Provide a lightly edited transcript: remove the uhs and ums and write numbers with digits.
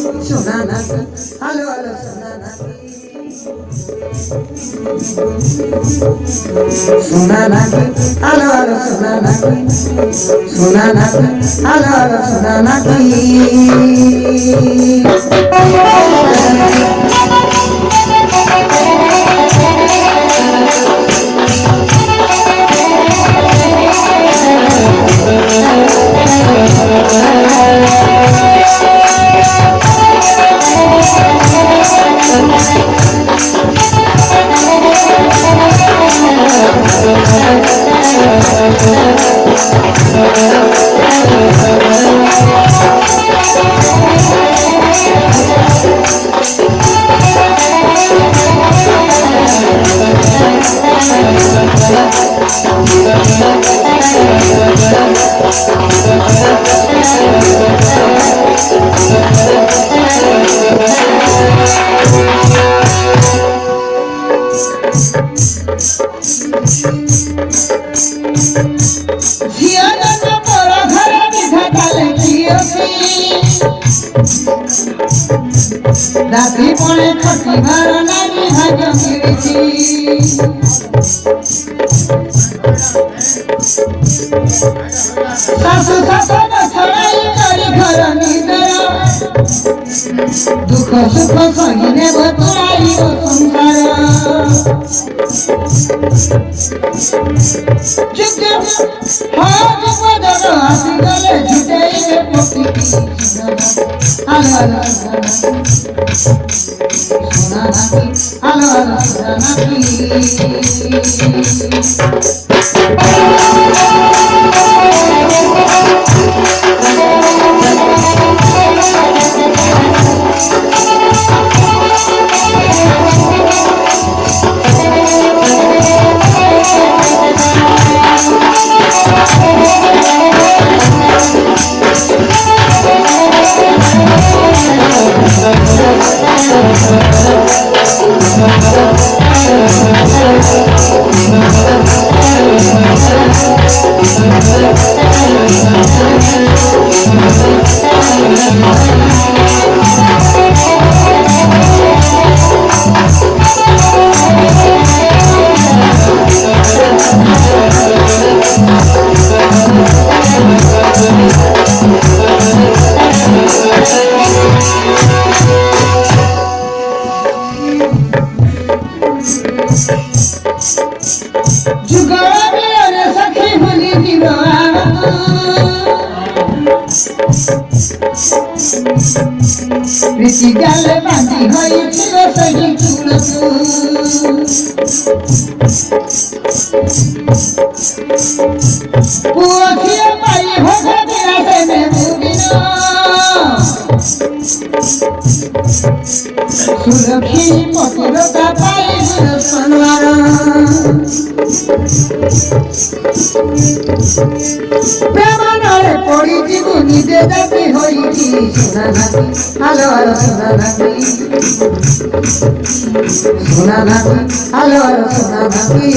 সোনা নাকি আলো আলো সোনা নাকি সোনা নাকি আলো আলো সোনা নাকি সোনা নাকি আলো আলো সোনা নাকি রাতি পড়ে ছটি ঘর নারী ভাগ্য ফিরেছি শাশু শাসন ছড়াই করি ঘর নিদর দুঃখ সুখ সহি নেব তোরাই সংসার যুগ আসি গলে ছুটেইবে প্রকৃতি আলো আলো সোনা নাকি আলো আলো সোনা নাকি প্রীতি জালে বাঁধি হয়েছিল সেই পুয়ো ছিয়ে পাই ভোগে বিরাটে মেমুদিন সুলক্ষী পতিরতা পাই সোনার প্রেমানরে পড়িছি নিজে জাতি হইছি সোনা নাকি আলো আলো সোনা নাকি সোনা নাকি আলো আলো সোনা নাকি